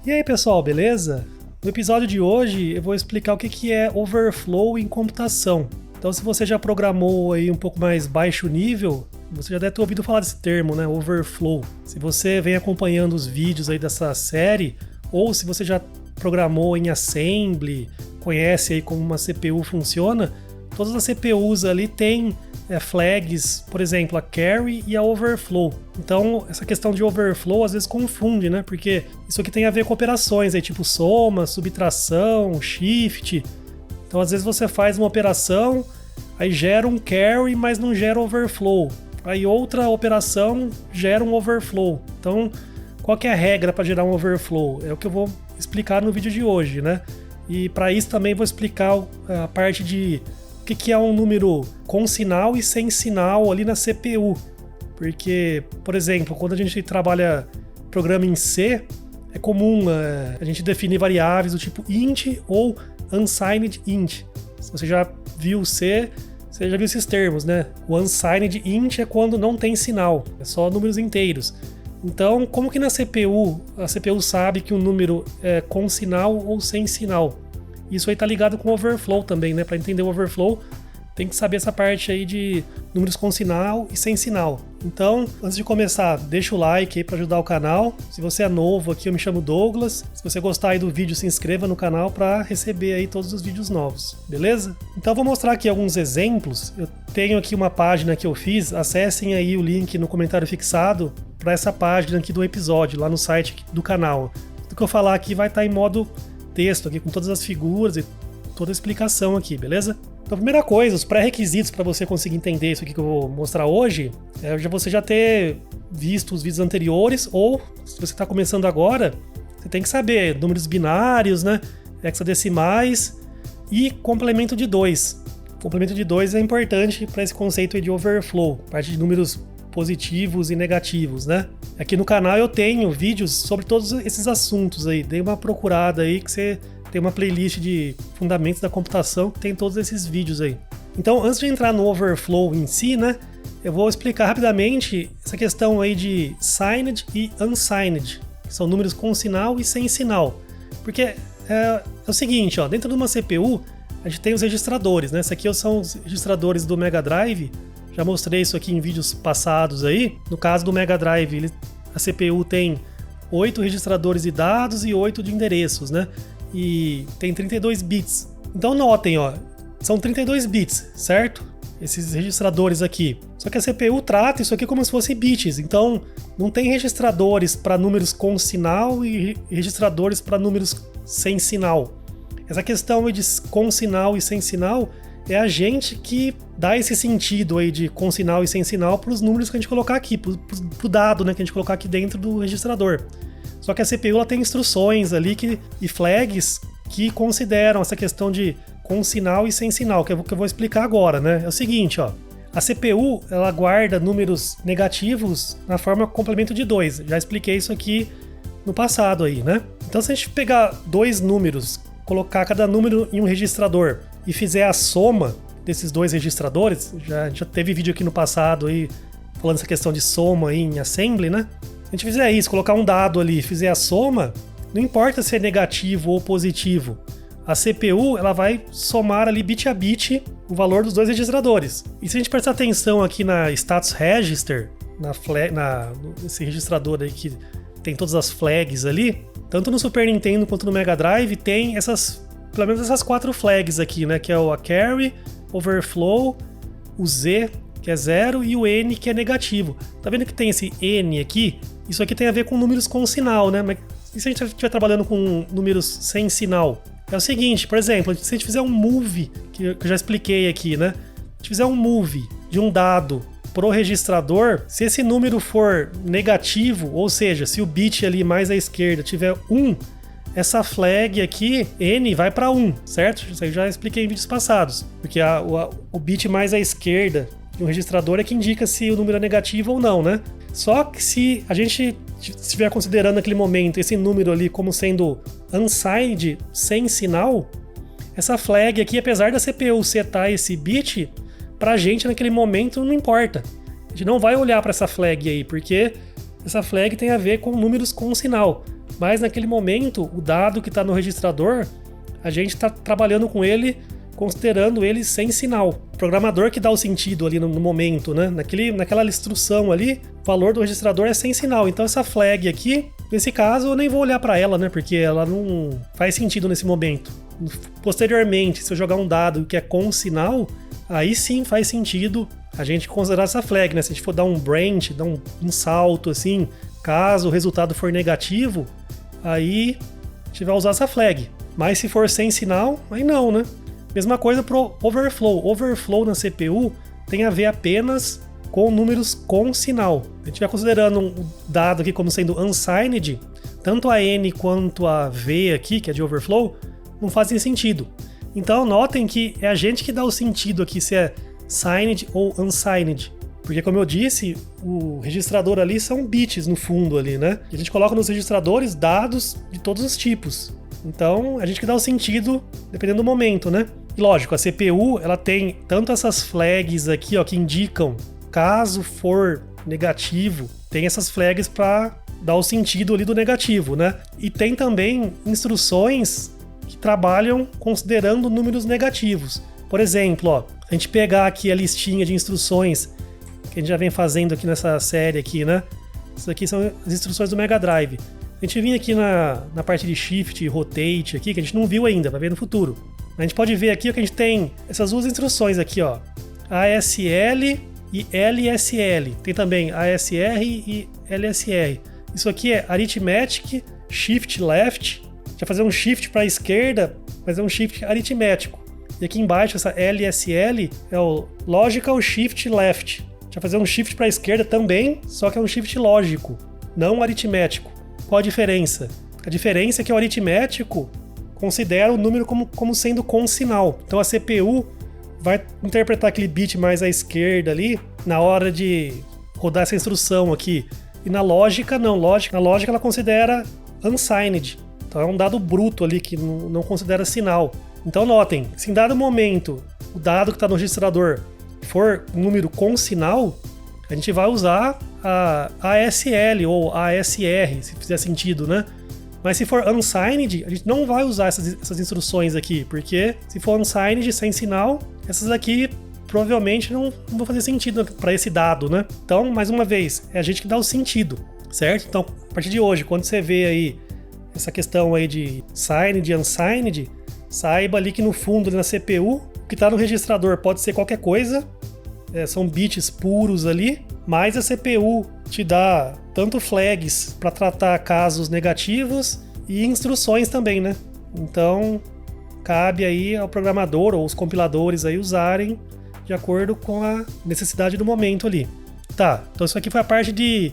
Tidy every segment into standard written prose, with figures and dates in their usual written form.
E aí pessoal, beleza? No episódio de hoje eu vou explicar o que é overflow em computação. Então se você já programou aí um pouco mais baixo nível, você já deve ter ouvido falar desse termo, né? Overflow. Se você vem acompanhando os vídeos aí dessa série, ou se você já programou em Assembly, conhece aí como uma CPU funciona, todas as CPUs ali têm flags, por exemplo, a carry e a overflow. Então, essa questão de overflow às vezes confunde, né? Porque isso aqui tem a ver com operações, aí, tipo soma, subtração, shift. Então, às vezes você faz uma operação, aí gera um carry, mas não gera overflow. Aí outra operação gera um overflow. Então, qual que é a regra para gerar um overflow? É o que eu vou explicar no vídeo de hoje, né? E para isso também vou explicar a parte de o que é um número com sinal e sem sinal ali na CPU. Porque, por exemplo, quando a gente trabalha programa em C, é comum a gente definir variáveis do tipo int ou unsigned int. Se você já viu C, você já viu esses termos, né? O unsigned int é quando não tem sinal, é só números inteiros. Então, como que na CPU, a CPU sabe que um número é com sinal ou sem sinal? Isso aí tá ligado com overflow também, né? Para entender o overflow, tem que saber essa parte aí de números com sinal e sem sinal. Então, antes de começar, deixa o like aí para ajudar o canal. Se você é novo aqui, eu me chamo Douglas. Se você gostar aí do vídeo, se inscreva no canal para receber aí todos os vídeos novos, beleza? Então, eu vou mostrar aqui alguns exemplos. Eu tenho aqui uma página que eu fiz. Acessem aí o link no comentário fixado para essa página aqui do episódio, lá no site do canal. Tudo que eu falar aqui vai estar em modo texto aqui, com todas as figuras e toda a explicação aqui, beleza? Então, a primeira coisa, os pré-requisitos para você conseguir entender isso aqui que eu vou mostrar hoje, é você já ter visto os vídeos anteriores, ou se você está começando agora, você tem que saber números binários, né, hexadecimais e complemento de 2. Complemento de 2 é importante para esse conceito aí de overflow, parte de números positivos e negativos, né? Aqui no canal eu tenho vídeos sobre todos esses assuntos aí. Dê uma procurada aí que você tem uma playlist de fundamentos da computação que tem todos esses vídeos aí. Então, antes de entrar no overflow em si, né, eu vou explicar rapidamente essa questão aí de signed e unsigned, que são números com sinal e sem sinal. Porque é o seguinte, ó, dentro de uma CPU a gente tem os registradores, né? Esses aqui são os registradores do Mega Drive. Já mostrei isso aqui em vídeos passados aí. No caso do Mega Drive, a CPU tem 8 registradores de dados e 8 de endereços, né? E tem 32 bits. Então notem, ó, são 32 bits, certo? Esses registradores aqui. Só que a CPU trata isso aqui como se fosse bits. Então não tem registradores para números com sinal e registradores para números sem sinal. Essa questão de com sinal e sem sinal é a gente que dá esse sentido aí de com sinal e sem sinal para os números que a gente colocar aqui, para o dado, né, que a gente colocar aqui dentro do registrador. Só que a CPU ela tem instruções ali e flags que consideram essa questão de com sinal e sem sinal, que eu vou explicar agora, né? É o seguinte, ó, a CPU ela guarda números negativos na forma complemento de 2. Já expliquei isso aqui no passado aí, né? Então se a gente pegar dois números, colocar cada número em um registrador e fizer a soma desses dois registradores, já teve vídeo aqui no passado aí falando essa questão de soma aí em Assembly, né? Se a gente fizer isso, colocar um dado ali e fizer a soma, não importa se é negativo ou positivo, a CPU ela vai somar ali bit a bit o valor dos dois registradores. E se a gente prestar atenção aqui na Status Register, nesse registrador aí que tem todas as flags ali, tanto no Super Nintendo quanto no Mega Drive tem pelo menos essas 4 flags aqui, né? Que é o carry, overflow, o Z, que é 0, e o N, que é negativo. Tá vendo que tem esse N aqui? Isso aqui tem a ver com números com sinal, né? Mas e se a gente estiver trabalhando com números sem sinal? É o seguinte, por exemplo, se a gente fizer um move, que eu já expliquei aqui, né? Se a gente fizer um move de um dado pro registrador, se esse número for negativo, ou seja, se o bit ali mais à esquerda tiver 1, essa flag aqui, N, vai para 1, certo? Isso aí eu já expliquei em vídeos passados. Porque o bit mais à esquerda de um registrador é que indica se o número é negativo ou não, né? Só que se a gente estiver considerando naquele momento esse número ali como sendo unsigned, sem sinal, essa flag aqui, apesar da CPU setar esse bit, pra gente naquele momento não importa. A gente não vai olhar para essa flag aí, porque essa flag tem a ver com números com sinal. mas naquele momento, o dado que está no registrador, a gente está trabalhando com ele, considerando ele sem sinal. O programador que dá o sentido ali no momento, né? Naquela instrução ali, o valor do registrador é sem sinal. Então essa flag aqui, nesse caso, eu nem vou olhar para ela, né? Porque ela não faz sentido nesse momento. Posteriormente, se eu jogar um dado que é com sinal, aí sim faz sentido a gente considerar essa flag, né? Se a gente for dar um branch, dar um salto assim, caso o resultado for negativo, aí a gente vai usar essa flag. Mas se for sem sinal, aí não, né? Mesma coisa pro overflow. Overflow na CPU tem a ver apenas com números com sinal. A gente vai considerando um dado aqui como sendo unsigned, tanto a N quanto a V aqui, que é de overflow, não fazem sentido. Então notem que é a gente que dá o sentido aqui se é signed ou unsigned. Porque como eu disse, o registrador ali são bits no fundo ali, né? E a gente coloca nos registradores dados de todos os tipos. Então, a gente que dá o sentido dependendo do momento, né? E lógico, a CPU, ela tem tanto essas flags aqui, ó, que indicam caso for negativo, tem essas flags para dar o sentido ali do negativo, né? E tem também instruções que trabalham considerando números negativos. Por exemplo, ó, a gente pegar aqui a listinha de instruções que a gente já vem fazendo aqui nessa série aqui, né? Isso aqui são as instruções do Mega Drive. A gente vinha aqui na parte de Shift e Rotate aqui, que a gente não viu ainda, vai ver no futuro. A gente pode ver aqui que a gente tem essas duas instruções aqui, ó. ASL e LSL. Tem também ASR e LSR. Isso aqui é Arithmetic, Shift Left. Já fazer um Shift para a esquerda, mas é um Shift aritmético. E aqui embaixo, essa LSL é o Logical Shift Left. Já fazer um Shift para a esquerda também, só que é um Shift lógico, não aritmético. Qual a diferença? A diferença é que o aritmético considera o número como sendo com sinal. Então a CPU vai interpretar aquele bit mais à esquerda ali na hora de rodar essa instrução aqui. E na lógica, não. Na lógica ela considera unsigned. Então é um dado bruto ali que não considera sinal. Então notem, se em dado momento o dado que está no registrador for um número com sinal, a gente vai usar a ASL ou ASR, se fizer sentido, né? Mas se for unsigned, a gente não vai usar essas instruções aqui, porque se for unsigned, sem sinal, essas aqui provavelmente não vão fazer sentido para esse dado, né? Então, mais uma vez, é a gente que dá o sentido, certo? Então, a partir de hoje, quando você vê aí essa questão aí de signed e unsigned, saiba ali que no fundo, ali na CPU, o que está no registrador pode ser qualquer coisa, são bits puros ali, mas a CPU te dá tanto flags para tratar casos negativos e instruções também, né? Então, cabe aí ao programador ou os compiladores aí usarem de acordo com a necessidade do momento ali. Tá, então isso aqui foi a parte de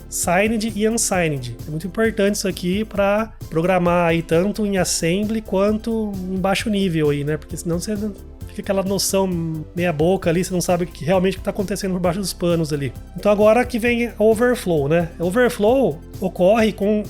signed e unsigned. É muito importante isso aqui para programar aí tanto em assembly quanto em baixo nível aí, né? Porque senão você fica aquela noção meia boca ali, você não sabe realmente o que está acontecendo por baixo dos panos ali. Então agora que vem a overflow, né? A overflow ocorre com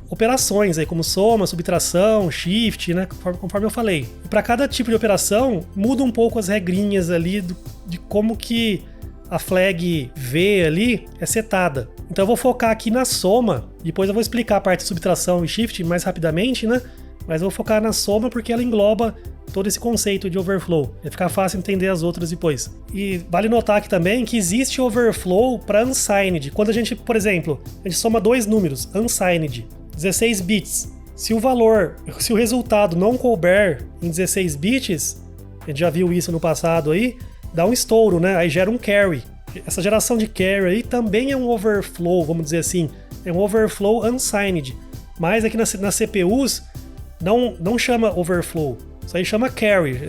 operações aí, como soma, subtração, shift, né? Conforme eu falei. E para cada tipo de operação, muda um pouco as regrinhas ali de como que a flag V ali é setada. Então eu vou focar aqui na soma, depois eu vou explicar a parte de subtração e shift mais rapidamente, né? Mas eu vou focar na soma porque ela engloba todo esse conceito de overflow. Vai ficar fácil entender as outras depois. E vale notar aqui também que existe overflow para unsigned. Quando a gente, por exemplo, a gente soma dois números, unsigned, 16 bits. Se o resultado não couber em 16 bits, a gente já viu isso no passado aí, dá um estouro, né? Aí gera um carry. Essa geração de carry aí também é um overflow, vamos dizer assim. É um overflow unsigned. Mas aqui nas CPUs não chama overflow. Isso aí chama carry,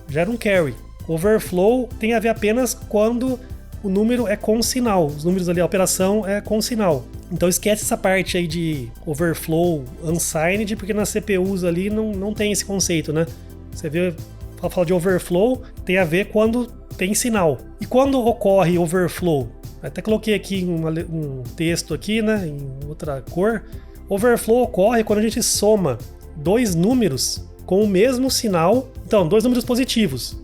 gera um carry. Overflow tem a ver apenas quando o número é com sinal. Os números ali, a operação é com sinal. Então esquece essa parte aí de overflow unsigned, porque nas CPUs ali não tem esse conceito, né? Você vê, fala de overflow, tem a ver quando tem sinal. E quando ocorre overflow? Até coloquei aqui um texto aqui, né, em outra cor. Overflow ocorre quando a gente soma dois números com o mesmo sinal. Então, dois números positivos.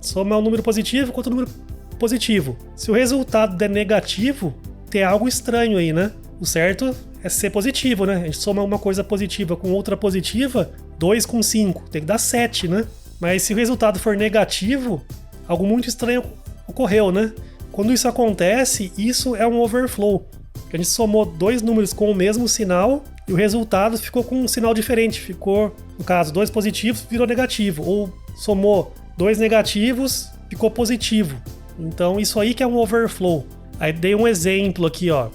Soma um número positivo contra um número positivo. Se o resultado der negativo, tem algo estranho aí, né? O certo é ser positivo, né? A gente soma uma coisa positiva com outra positiva, 2 com 5, tem que dar 7, né? Mas se o resultado for negativo, algo muito estranho ocorreu, né? Quando isso acontece, isso é um overflow. A gente somou dois números com o mesmo sinal e o resultado ficou com um sinal diferente. Ficou, no caso, 2 positivos virou negativo. Ou somou 2 negativos, ficou positivo. Então isso aí que é um overflow. Aí dei um exemplo aqui, ó.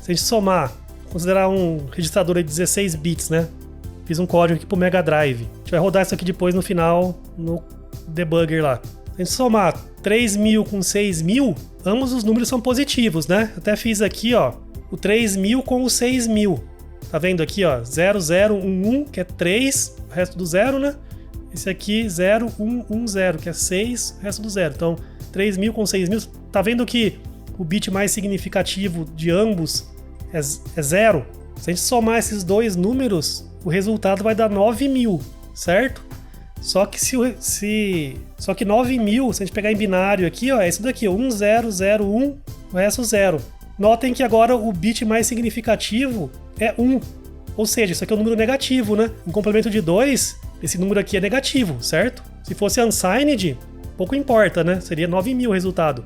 Se a gente somar, considerar um registrador de 16 bits, né? Fiz um código aqui pro Mega Drive. A gente vai rodar isso aqui depois no final, no debugger lá. Se a gente somar 3.000 com 6.000, ambos os números são positivos, né? Até fiz aqui, ó, o 3.000 com o 6.000. Tá vendo aqui, ó, 0011, que é 3, o resto do 0, né? Esse aqui, 0110, que é 6, o resto do 0. Então, 3.000 com 6.000. Tá vendo que o bit mais significativo de ambos é 0? Se a gente somar esses dois números, o resultado vai dar 9.000, certo? Só que só que 9.000, se a gente pegar em binário aqui, ó, é isso daqui, 1001, o resto 0. Notem que agora o bit mais significativo é 1. Ou seja, isso aqui é um número negativo, né? Em complemento de 2, esse número aqui é negativo, certo? Se fosse unsigned, pouco importa, né? Seria 9.000 o resultado.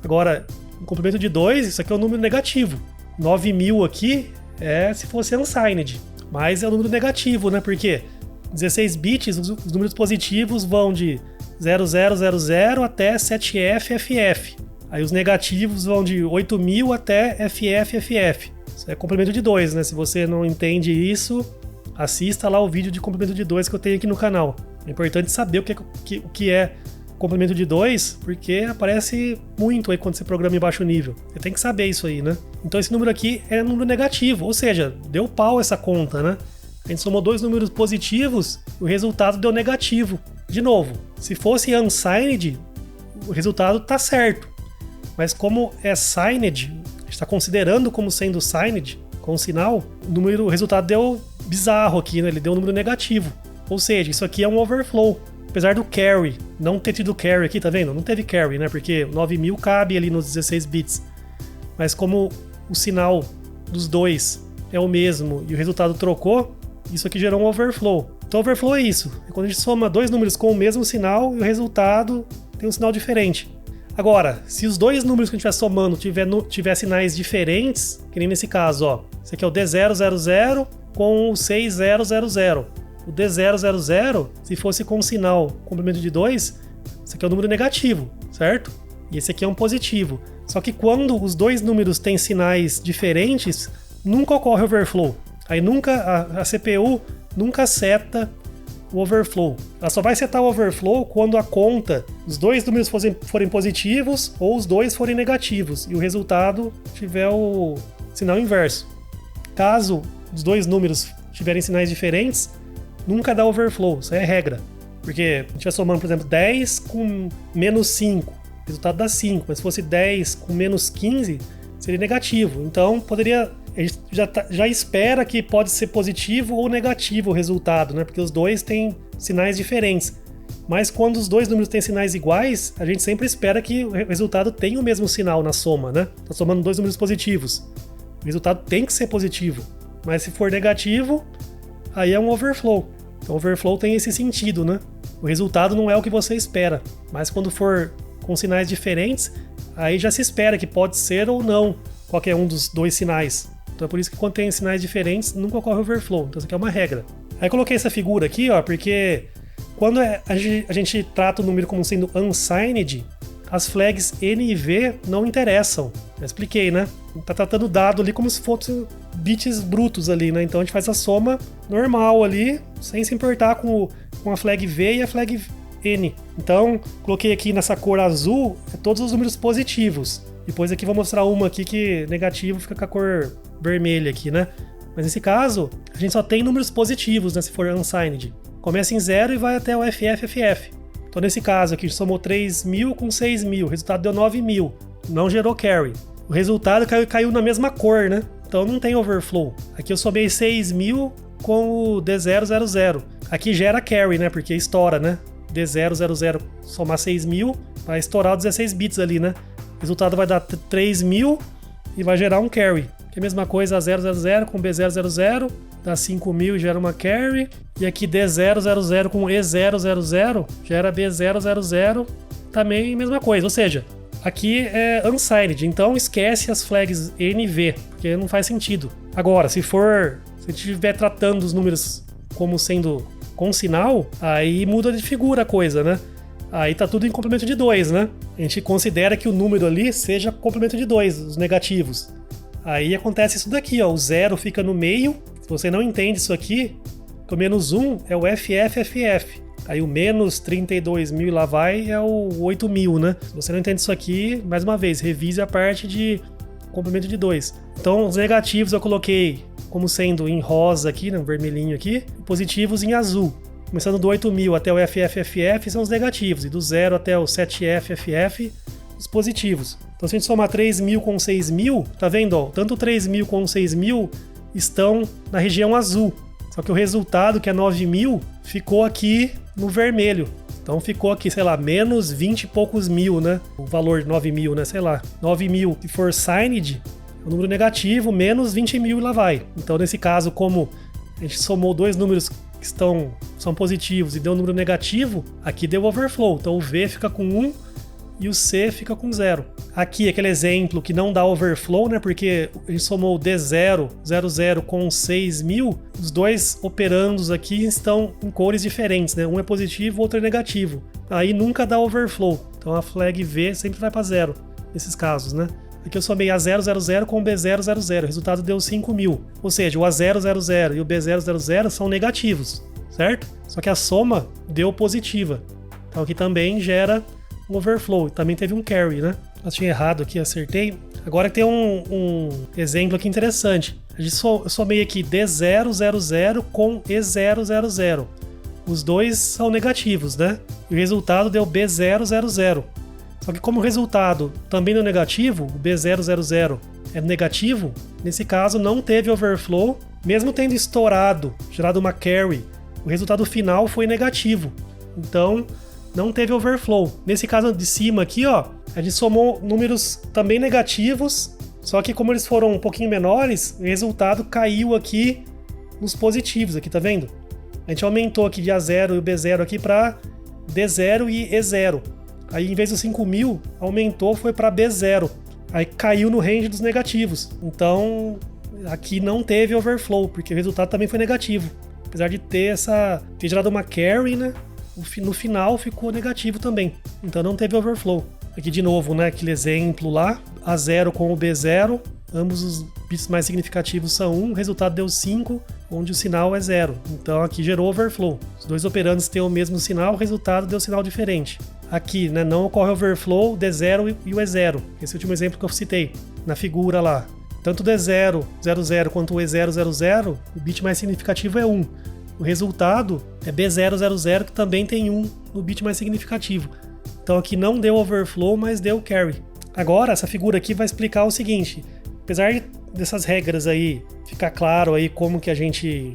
Agora, em complemento de 2, isso aqui é um número negativo. 9.000 aqui é se fosse unsigned. Mas é um número negativo, né? Porque 16 bits, os números positivos vão de 0000 até 7FFF. Aí os negativos vão de 8.000 até FFFF. Isso é complemento de 2, né? Se você não entende isso, assista lá o vídeo de complemento de 2 que eu tenho aqui no canal. É importante saber o que é complemento de 2, porque aparece muito aí quando você programa em baixo nível. Você tem que saber isso aí, né? Então esse número aqui é um número negativo, ou seja, deu pau essa conta, né? A gente somou dois números positivos, o resultado deu negativo. De novo, se fosse unsigned, o resultado tá certo. Mas como é signed, a gente está considerando como sendo signed, com o sinal, o resultado deu bizarro aqui, né? Ele deu um número negativo. Ou seja, isso aqui é um overflow. Apesar do carry, não ter tido carry aqui, tá vendo? Não teve carry, né? Porque 9.000 cabe ali nos 16 bits. Mas como o sinal dos dois é o mesmo e o resultado trocou, isso aqui gerou um overflow. Então overflow é isso. É quando a gente soma dois números com o mesmo sinal e o resultado tem um sinal diferente. Agora, se os dois números que a gente estiver somando tiver sinais diferentes, que nem nesse caso, ó. Esse aqui é o D000 com o 6000. O D000, se fosse com sinal complemento de 2, esse aqui é um número negativo, certo? E esse aqui é um positivo. Só que quando os dois números têm sinais diferentes, nunca ocorre overflow. Aí a CPU nunca seta o overflow. Ela só vai setar o overflow quando a conta, os dois números forem positivos ou os dois forem negativos e o resultado tiver o sinal inverso. Caso os dois números tiverem sinais diferentes, nunca dá overflow, isso é regra. Porque a gente vai somando, por exemplo, 10 com menos 5, o resultado dá 5, mas se fosse 10 com menos 15, seria negativo. Então, a gente já espera que pode ser positivo ou negativo o resultado, né? Porque os dois têm sinais diferentes. Mas quando os dois números têm sinais iguais, a gente sempre espera que o resultado tenha o mesmo sinal na soma, né? Tá somando dois números positivos. O resultado tem que ser positivo. Mas se for negativo, aí é um overflow. Então, overflow tem esse sentido, né? O resultado não é o que você espera. Mas quando for com sinais diferentes, aí já se espera que pode ser ou não qualquer um dos dois sinais. Então é por isso que quando tem sinais diferentes, nunca ocorre overflow. Então isso aqui é uma regra. Aí eu coloquei essa figura aqui, ó, porque quando a gente trata o número como sendo unsigned, as flags N e V não interessam. Já expliquei, né? Tá tratando o dado ali como se fossem bits brutos ali, né? Então a gente faz a soma normal ali, sem se importar com a flag V e a flag N. Então, coloquei aqui nessa cor azul todos os números positivos. Depois aqui vou mostrar uma aqui que negativo fica com a cor vermelha aqui, né? Mas nesse caso, a gente só tem números positivos, né? Se for unsigned. Começa em 0 e vai até o FFFF. Então nesse caso aqui, a gente somou 3.000 com 6.000. O resultado deu 9.000. Não gerou carry. O resultado caiu na mesma cor, né? Então não tem overflow. Aqui eu somei 6.000 com o D000. Aqui gera carry, né? Porque estoura, né? D000 somar 6.000, vai estourar os 16 bits ali, né? O resultado vai dar 3.000 e vai gerar um carry. Que é a mesma coisa, A000 com B000, dá 5.000 e gera uma carry. E aqui D000 com E000 gera B000, também mesma coisa. Ou seja, aqui é unsigned, então esquece as flags NV, porque não faz sentido. Agora, se a gente estiver tratando os números como sendo com sinal, aí muda de figura a coisa, né? Aí tá tudo em complemento de 2, né? A gente considera que o número ali seja complemento de 2, os negativos. Aí acontece isso daqui, ó, o 0 fica no meio. Se você não entende isso aqui, o -1 é o FFFF. Aí o menos 32.000 e lá vai é o 8.000, né? Se você não entende isso aqui, mais uma vez, revise a parte de complemento de 2. Então, os negativos eu coloquei como sendo em rosa aqui, né, vermelhinho aqui, e positivos em azul. Começando do 8.000 até o FFFF são os negativos, e do 0 até o 7FFF, os positivos. Então, se a gente somar 3.000 com 6.000, tá vendo? Ó, tanto 3.000 como 6.000 estão na região azul. Só que o resultado, que é 9.000, ficou aqui no vermelho. Então ficou aqui, sei lá, menos 20 e poucos mil, né? O valor de 9.000, né? Sei lá, 9.000 se for signed, o número negativo, menos 20.000 e lá vai. Então, nesse caso, como a gente somou dois números que são positivos e deu um número negativo, aqui deu overflow. Então o V fica com 1 e o C fica com 0. Aqui, aquele exemplo que não dá overflow, né? Porque a gente somou o D000 com 6.000, os dois operandos aqui estão em cores diferentes, né? Um é positivo, o outro é negativo. Aí nunca dá overflow. Então a flag V sempre vai para 0, nesses casos, né? Aqui eu somei A000 com o B000, o resultado deu 5.000. Ou seja, o A000 e o B000 são negativos, certo? Só que a soma deu positiva. Então aqui também gera um overflow. Também teve um carry, né? Eu tinha errado aqui, acertei. Agora tem um exemplo aqui interessante. Eu somei aqui D000 com E000. Os dois são negativos, né? E o resultado deu B000. Só que como o resultado também não é negativo, o B000 é negativo, nesse caso não teve overflow, mesmo tendo estourado, gerado uma carry, o resultado final foi negativo. Então, não teve overflow. Nesse caso de cima aqui, ó, a gente somou números também negativos, só que como eles foram um pouquinho menores, o resultado caiu aqui nos positivos, aqui, tá vendo? A gente aumentou aqui de A0 e o B0 aqui para D0 e E0. Aí, em vez dos 5.000, aumentou, foi para B0. Aí caiu no range dos negativos. Então, aqui não teve overflow, porque o resultado também foi negativo. Apesar de ter gerado uma carry, né? No final ficou negativo também. Então não teve overflow. Aqui de novo, né? Aquele exemplo lá. A0 com o B0. Ambos os bits mais significativos são 1. O resultado deu 5, onde o sinal é 0. Então aqui gerou overflow. Os dois operandos têm o mesmo sinal, o resultado deu sinal diferente. Aqui, né, não ocorre overflow, D0 e o E0. Esse é o último exemplo que eu citei na figura lá. Tanto o D000 quanto o E000, o bit mais significativo é 1. O resultado é B000, que também tem 1 no bit mais significativo. Então aqui não deu overflow, mas deu carry. Agora, essa figura aqui vai explicar o seguinte. Apesar dessas regras aí, ficar claro aí como que a gente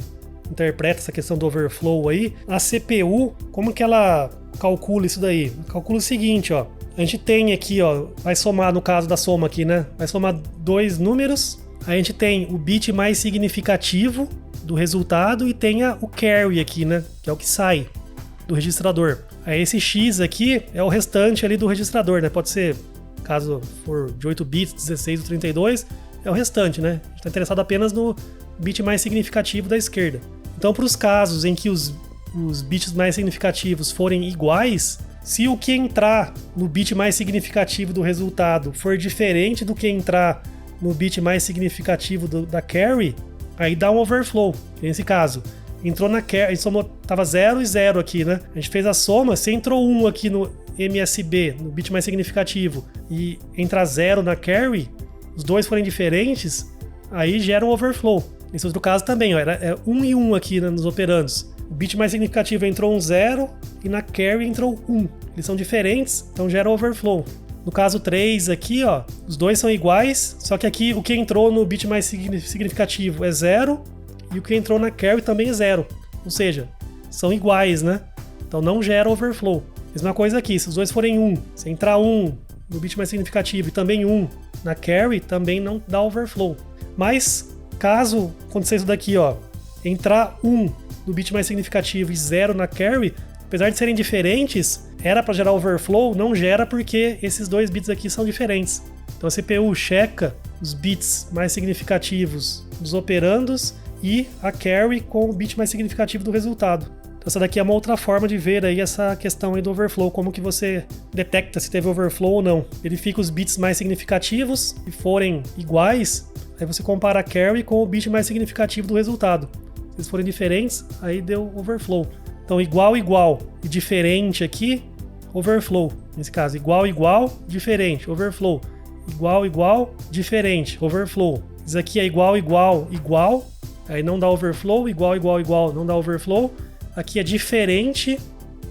interpreta essa questão do overflow aí, a CPU, como que ela calcula isso daí? Calcula o seguinte, ó. A gente tem aqui, ó, vai somar, no caso da soma aqui, né? Vai somar dois números. A gente tem o bit mais significativo do resultado e tem o carry aqui, né? Que é o que sai do registrador. Aí esse X aqui é o restante ali do registrador, né? Pode ser, caso for de 8 bits, 16 ou 32, é o restante, né? A gente está interessado apenas no bit mais significativo da esquerda. Então, para os casos em que os bits mais significativos forem iguais, se o que entrar no bit mais significativo do resultado for diferente do que entrar no bit mais significativo da carry, aí dá um overflow. Nesse caso, entrou na carry, tava 0 e 0 aqui, né? A gente fez a soma, se entrou 1 aqui no MSB, no bit mais significativo, e entrar 0 na carry, os dois forem diferentes, aí gera um overflow. Nesse outro caso também, ó, era 1 e 1 aqui, né, nos operandos. O bit mais significativo entrou um 0 e na carry entrou 1. Eles são diferentes, então gera overflow. No caso 3 aqui, ó, os dois são iguais, só que aqui o que entrou no bit mais significativo é 0 e o que entrou na carry também é 0. Ou seja, são iguais, né? Então não gera overflow. Mesma coisa aqui, se os dois forem 1, se entrar 1 no bit mais significativo e também 1 na carry, também não dá overflow. Mas caso acontecer isso daqui, ó, entrar 1 no bit mais significativo e 0 na carry, apesar de serem diferentes, era para gerar overflow, não gera porque esses dois bits aqui são diferentes. Então a CPU checa os bits mais significativos dos operandos e a carry com o bit mais significativo do resultado. Então essa daqui é uma outra forma de ver aí essa questão aí do overflow, como que você detecta se teve overflow ou não. Verifica os bits mais significativos, se forem iguais, aí você compara a carry com o bit mais significativo do resultado. Se eles forem diferentes, aí deu overflow. Então igual, igual e diferente aqui, overflow. Nesse caso, igual, igual, diferente, overflow. Igual, igual, diferente, overflow. Isso aqui é igual, igual, igual, aí não dá overflow, igual, igual, igual, não dá overflow. Aqui é diferente,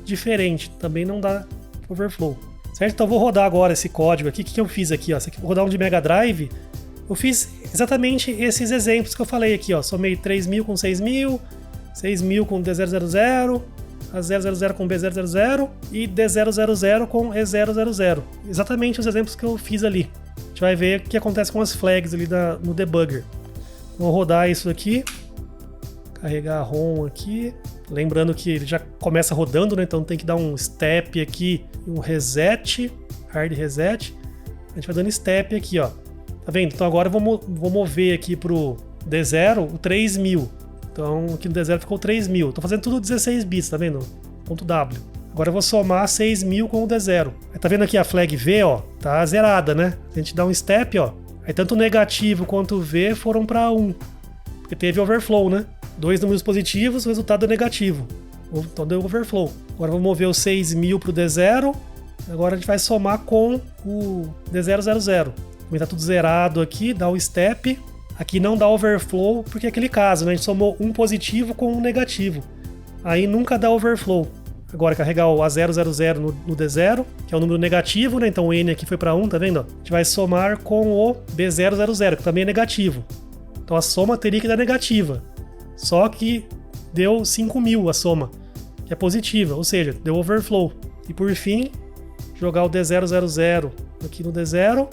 diferente, também não dá overflow. Certo? Então eu vou rodar agora esse código aqui. O que eu fiz aqui? Ó? Vou rodar um de Mega Drive. Eu fiz exatamente esses exemplos que eu falei aqui. Ó. Somei 3.000 com 6.000, 6.000 com D000, A000 com B000 e D000 com E000. Exatamente os exemplos que eu fiz ali. A gente vai ver o que acontece com as flags ali no debugger. Vou rodar isso aqui. Carregar a ROM aqui. Lembrando que ele já começa rodando, né? Então tem que dar um step aqui, um reset, hard reset. A gente vai dando step aqui, ó. Tá vendo? Então agora eu vou mover aqui pro D0 o 3000. Então aqui no D0 ficou 3000. Tô fazendo tudo 16 bits, tá vendo? Ponto W. Agora eu vou somar 6000 com o D0. Aí tá vendo aqui a flag V, ó? Tá zerada, né? A gente dá um step, ó. Aí tanto o negativo quanto o V foram para 1. Porque teve overflow, né? 2 números positivos, o resultado é negativo. Então deu overflow. Agora vou mover o 6000 pro D0. Agora a gente vai somar com o D000. Como tá tudo zerado aqui, dá o step. Aqui não dá overflow, porque é aquele caso, né? A gente somou um positivo com um negativo. Aí nunca dá overflow. Agora carregar o A000 no D0, que é o número negativo, né? Então o N aqui foi para 1, tá vendo? A gente vai somar com o B000, que também é negativo. Então a soma teria que dar negativa. Só que deu 5.000 a soma, que é positiva, ou seja, deu overflow. E por fim, jogar o D000 aqui no D0,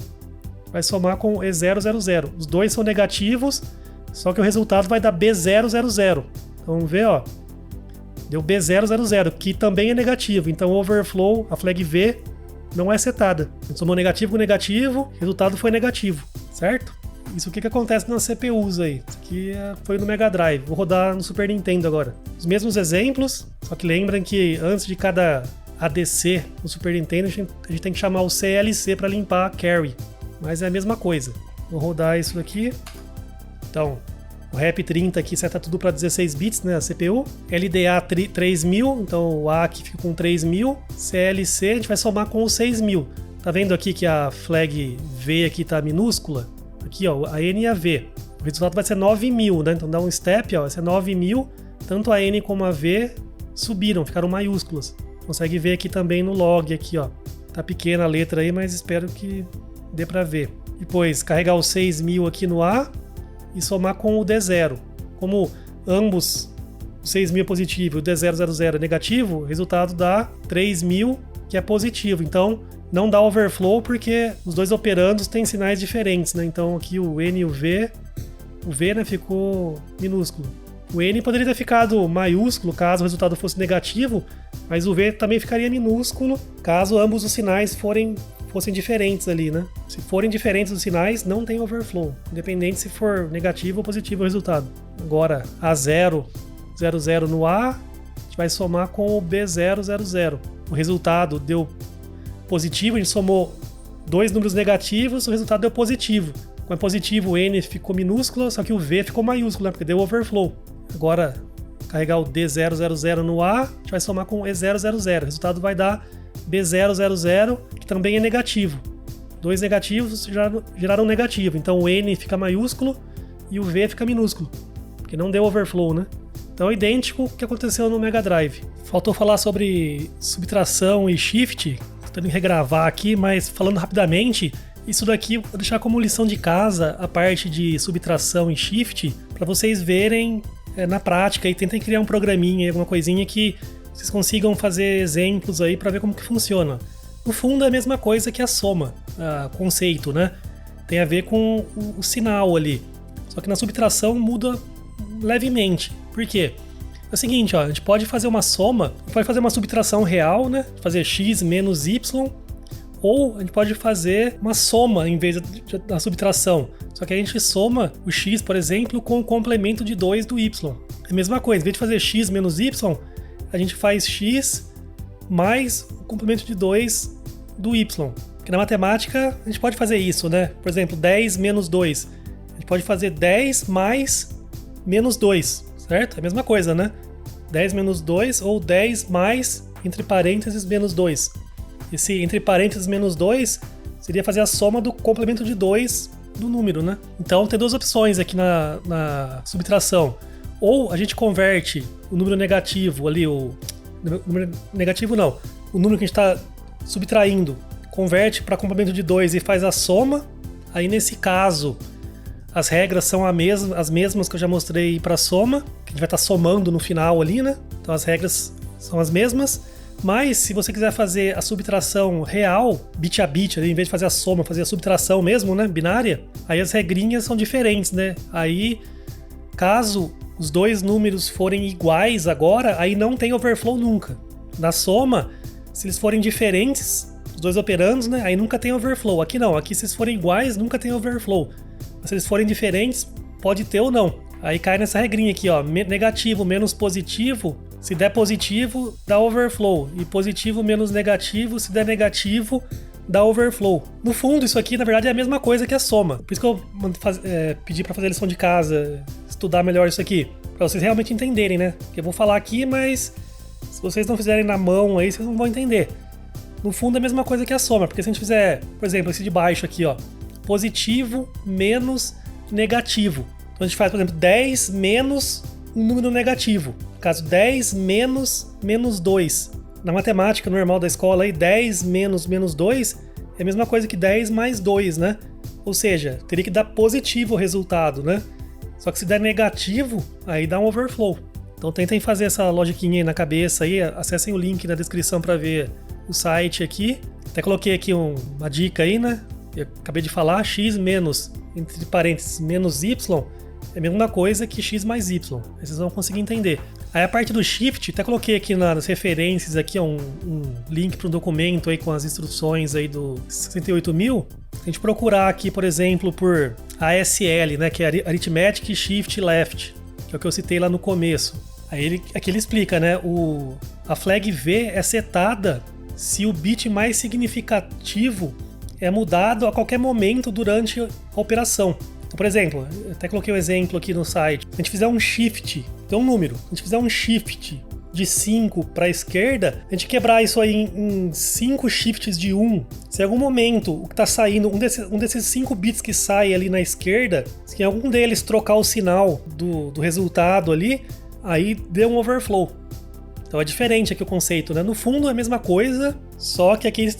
vai somar com o E000. Os dois são negativos, só que o resultado vai dar B000. Então vamos ver, ó. Deu B000, que também é negativo. Então o overflow, a flag V, não é setada. A gente somou negativo com negativo, o resultado foi negativo, certo? Isso que acontece nas CPUs aí. Isso aqui foi no Mega Drive. Vou rodar no Super Nintendo agora. Os mesmos exemplos, só que lembrem que antes de cada ADC no Super Nintendo, a gente tem que chamar o CLC para limpar a carry. Mas é a mesma coisa. Vou rodar isso aqui. Então, o RAP30 aqui seta tudo para 16 bits, né, a CPU. LDA 3000, então o A aqui fica com 3000. CLC a gente vai somar com o 6000. Tá vendo aqui que a flag V aqui tá minúscula? Aqui, ó, a N e a V. O resultado vai ser 9.000, né? Então dá um step, ó, vai ser 9.000. Tanto a N como a V subiram, ficaram maiúsculas. Consegue ver aqui também no log, aqui, ó. Tá pequena a letra aí, mas espero que dê pra ver. Depois, carregar o 6.000 aqui no A e somar com o D0. Como ambos, o 6.000 é positivo e o D000 é negativo, o resultado dá 3.000, que é positivo. Então, não dá overflow porque os dois operandos têm sinais diferentes, né? Então aqui o N e o V, né, ficou minúsculo. O N poderia ter ficado maiúsculo caso o resultado fosse negativo, mas o V também ficaria minúsculo caso ambos os sinais fossem diferentes ali, né? Se forem diferentes os sinais, não tem overflow, independente se for negativo ou positivo o resultado. Agora, A0, 00 no A, a gente vai somar com o B000. O resultado deu positivo, a gente somou dois números negativos, o resultado deu positivo. Como é positivo, o N ficou minúsculo, só que o V ficou maiúsculo, né, porque deu overflow. Agora, carregar o D000 no A, a gente vai somar com o E000. O resultado vai dar B000, que também é negativo. Dois negativos geraram negativo, então o N fica maiúsculo e o V fica minúsculo, porque não deu overflow, né? Então é idêntico ao que aconteceu no Mega Drive. Faltou falar sobre subtração e shift. Tentando regravar aqui, mas falando rapidamente, isso daqui eu vou deixar como lição de casa a parte de subtração e shift para vocês verem na prática e tentem criar um programinha, alguma coisinha que vocês consigam fazer exemplos aí para ver como que funciona. No fundo é a mesma coisa que a soma, o conceito, né? Tem a ver com o sinal ali. Só que na subtração muda levemente. Por quê? É o seguinte, ó, a gente pode fazer uma soma, pode fazer uma subtração real, né? Fazer x menos y, ou a gente pode fazer uma soma em vez da subtração. Só que a gente soma o x, por exemplo, com o complemento de 2 do y. É a mesma coisa, em vez de fazer x menos y, a gente faz x mais o complemento de 2 do y. Porque na matemática a gente pode fazer isso, né? Por exemplo, 10 menos 2. A gente pode fazer 10 mais menos 2, certo? É a mesma coisa, né? 10 menos 2 ou 10 mais, entre parênteses, menos 2. Esse entre parênteses menos 2 seria fazer a soma do complemento de 2 do número, né? Então tem duas opções aqui na subtração. Ou a gente converte o número negativo ali, o número negativo não, o número que a gente está subtraindo, converte para complemento de 2 e faz a soma. Aí nesse caso, as regras são as mesmas que eu já mostrei para soma, que a gente vai estar somando no final ali, né? Então as regras são as mesmas. Mas se você quiser fazer a subtração real, bit a bit, ali, em vez de fazer a soma, fazer a subtração mesmo, né, binária, aí as regrinhas são diferentes, né? Aí, caso os dois números forem iguais agora, aí não tem overflow nunca. Na soma, se eles forem diferentes, os dois operandos, né, aí nunca tem overflow. Aqui não, aqui se eles forem iguais, nunca tem overflow. Mas se eles forem diferentes, pode ter ou não. Aí cai nessa regrinha aqui, ó, negativo menos positivo, se der positivo, dá overflow. E positivo menos negativo, se der negativo, dá overflow. No fundo, isso aqui, na verdade, é a mesma coisa que a soma. Por isso que eu pedi para fazer a lição de casa, estudar melhor isso aqui. Para vocês realmente entenderem, né? Porque eu vou falar aqui, mas se vocês não fizerem na mão aí, vocês não vão entender. No fundo, é a mesma coisa que a soma. Porque se a gente fizer, por exemplo, esse de baixo aqui, ó, positivo menos negativo. Então a gente faz, por exemplo, 10 menos um número negativo. No caso, 10 menos 2. Na matemática normal da escola, aí, 10 menos 2 é a mesma coisa que 10 mais 2, né? Ou seja, teria que dar positivo o resultado, né? Só que se der negativo, aí dá um overflow. Então tentem fazer essa logiquinha aí na cabeça, aí, acessem o link na descrição para ver o site aqui. Até coloquei aqui uma dica aí, né? Eu acabei de falar, x menos, entre parênteses, menos y, é a mesma coisa que x mais y. Aí vocês vão conseguir entender. Aí a parte do shift, até coloquei aqui nas referências aqui um link para um documento aí com as instruções aí do 68.000. Se a gente procurar aqui, por exemplo, por ASL, né, que é Arithmetic Shift Left, que é o que eu citei lá no começo. Aí aqui ele explica, né, a flag V é setada se o bit mais significativo é mudado a qualquer momento durante a operação. Então, por exemplo, eu até coloquei um exemplo aqui no site. Se a gente fizer um shift, tem um número, se a gente fizer um shift de 5 para a esquerda, a gente quebrar isso aí em 5 shifts de 1, se em algum momento o que está saindo, um desses 5 bits que sai ali na esquerda, se em algum deles trocar o sinal do resultado ali, aí deu um overflow. Então é diferente aqui o conceito, né? No fundo é a mesma coisa, só que aqui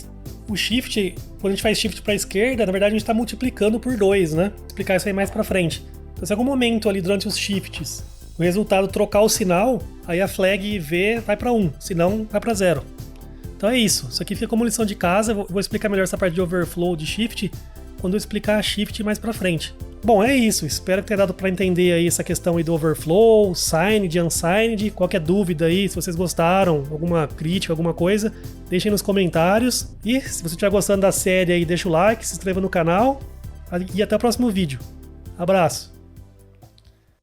o shift, quando a gente faz shift para a esquerda, na verdade a gente está multiplicando por 2, né? Vou explicar isso aí mais para frente. Então se em algum momento ali durante os shifts o resultado trocar o sinal, aí a flag V vai para 1, senão vai para 0. Então é isso. Isso aqui fica como lição de casa. Eu vou explicar melhor essa parte de overflow, de shift, quando eu explicar a shift mais para frente. Bom, é isso. Espero que tenha dado para entender aí essa questão aí do overflow, signed, unsigned. Qualquer dúvida aí, se vocês gostaram, alguma crítica, alguma coisa, deixem nos comentários. E se você estiver gostando da série aí, deixa o like, se inscreva no canal. E até o próximo vídeo. Abraço!